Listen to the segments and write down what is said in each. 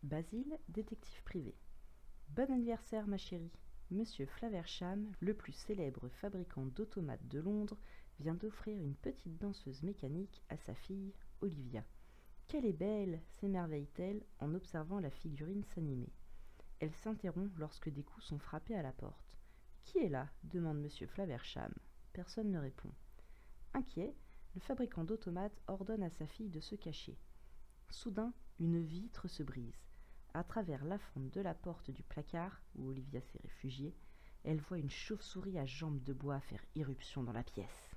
Basile, détective privé. Bon anniversaire ma chérie. Monsieur Flaversham, le plus célèbre fabricant d'automates de Londres, vient d'offrir une petite danseuse mécanique à sa fille, Olivia. Qu'elle est belle, s'émerveille-t-elle en observant la figurine s'animer. Elle s'interrompt lorsque des coups sont frappés à la porte. Qui est là demande monsieur Flaversham. Personne ne répond. Inquiet, le fabricant d'automates ordonne à sa fille de se cacher. Soudain, une vitre se brise. À travers la fente de la porte du placard, où Olivia s'est réfugiée, elle voit une chauve-souris à jambes de bois faire irruption dans la pièce.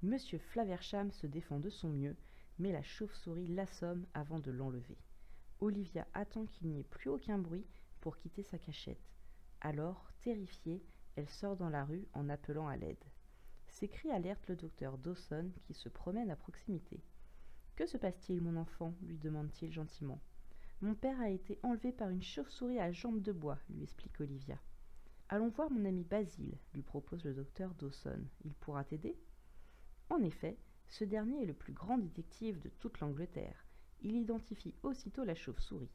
Monsieur Flaversham se défend de son mieux, mais la chauve-souris l'assomme avant de l'enlever. Olivia attend qu'il n'y ait plus aucun bruit pour quitter sa cachette. Alors, terrifiée, elle sort dans la rue en appelant à l'aide. Ses cris alertent le docteur Dawson qui se promène à proximité. « Que se passe-t-il, mon enfant » lui demande-t-il gentiment. « Mon père a été enlevé par une chauve-souris à jambes de bois » lui explique Olivia. « Allons voir mon ami Basile » lui propose le docteur Dawson. « Il pourra t'aider » En effet, ce dernier est le plus grand détective de toute l'Angleterre. Il identifie aussitôt la chauve-souris.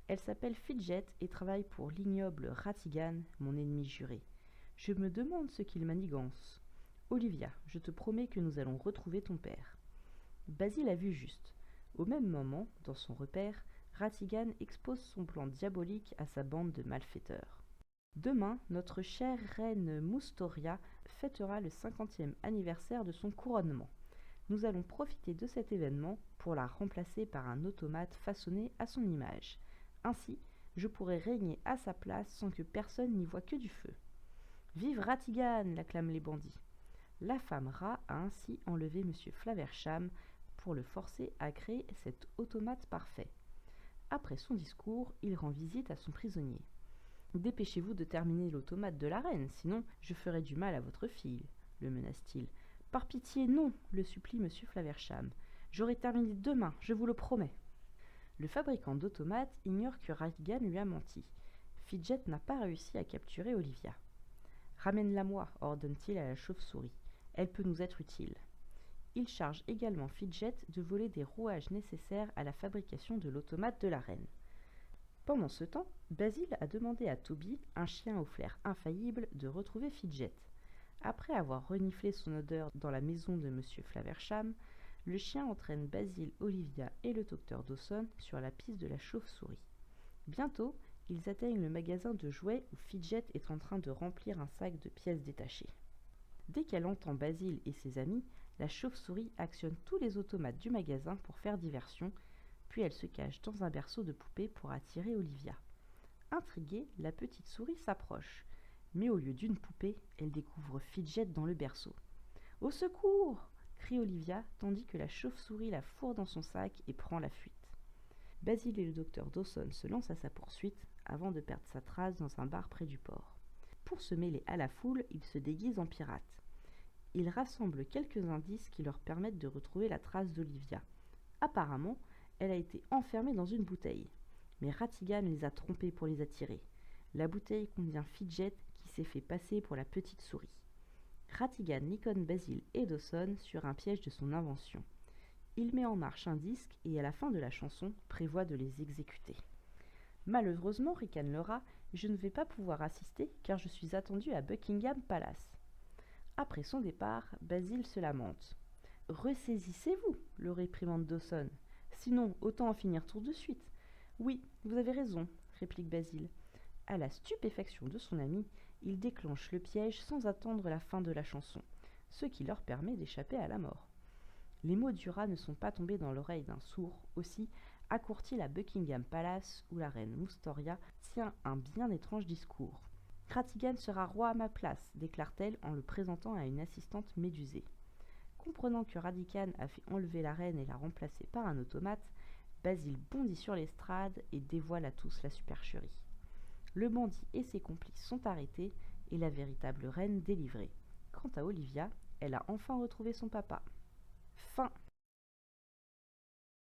Elle s'appelle Fidget et travaille pour l'ignoble Ratigan, mon ennemi juré. Je me demande ce qu'il manigance. Olivia, je te promets que nous allons retrouver ton père. Basile a vu juste. Au même moment, dans son repère, Ratigan expose son plan diabolique à sa bande de malfaiteurs. Demain, notre chère reine Moustoria fêtera le 50e anniversaire de son couronnement. Nous allons profiter de cet événement pour la remplacer par un automate façonné à son image. Ainsi, je pourrai régner à sa place sans que personne n'y voie que du feu. « Vive Ratigan !» l'acclament les bandits. La femme rat a ainsi enlevé M. Flaversham pour le forcer à créer cet automate parfait. Après son discours, il rend visite à son prisonnier. « Dépêchez-vous de terminer l'automate de la reine, sinon je ferai du mal à votre fille, » le menace-t-il. « Par pitié, non, le supplie M. Flaversham. J'aurai terminé demain, je vous le promets. » Le fabricant d'automates ignore que Ratigan lui a menti. Fidget n'a pas réussi à capturer Olivia. « Ramène-la-moi, ordonne-t-il à la chauve-souris. Elle peut nous être utile. » Il charge également Fidget de voler des rouages nécessaires à la fabrication de l'automate de la reine. Pendant ce temps, Basile a demandé à Toby, un chien au flair infaillible, de retrouver Fidget. Après avoir reniflé son odeur dans la maison de M. Flaversham, le chien entraîne Basile, Olivia et le docteur Dawson sur la piste de la chauve-souris. Bientôt, ils atteignent le magasin de jouets où Fidget est en train de remplir un sac de pièces détachées. Dès qu'elle entend Basile et ses amis, la chauve-souris actionne tous les automates du magasin pour faire diversion, puis elle se cache dans un berceau de poupée pour attirer Olivia. Intriguée, la petite souris s'approche, mais au lieu d'une poupée, elle découvre Fidget dans le berceau. « Au secours !» crie Olivia, tandis que la chauve-souris la fourre dans son sac et prend la fuite. Basile et le docteur Dawson se lancent à sa poursuite avant de perdre sa trace dans un bar près du port. Pour se mêler à la foule, ils se déguisent en pirates. Ils rassemblent quelques indices qui leur permettent de retrouver la trace d'Olivia. Apparemment, elle a été enfermée dans une bouteille. Mais Ratigan les a trompés pour les attirer. La bouteille contient Fidget qui s'est fait passer pour la petite souris. Ratigan liconne Basile et Dawson sur un piège de son invention. Il met en marche un disque et à la fin de la chanson prévoit de les exécuter. Malheureusement, ricane le rat, je ne vais pas pouvoir assister car je suis attendu à Buckingham Palace. Après son départ, Basile se lamente. « Ressaisissez-vous » le réprimande Dawson. « Sinon, autant en finir tout de suite. »« Oui, vous avez raison » réplique Basile. À la stupéfaction de son ami, il déclenche le piège sans attendre la fin de la chanson, ce qui leur permet d'échapper à la mort. Les mots du rat ne sont pas tombés dans l'oreille d'un sourd, aussi accourt-il à Buckingham Palace où la reine Moustoria tient un bien étrange discours. « Ratigan sera roi à ma place » déclare-t-elle en le présentant à une assistante médusée. Comprenant que Ratigan a fait enlever la reine et la remplacer par un automate, Basile bondit sur l'estrade et dévoile à tous la supercherie. Le bandit et ses complices sont arrêtés et la véritable reine délivrée. Quant à Olivia, elle a enfin retrouvé son papa. Fin.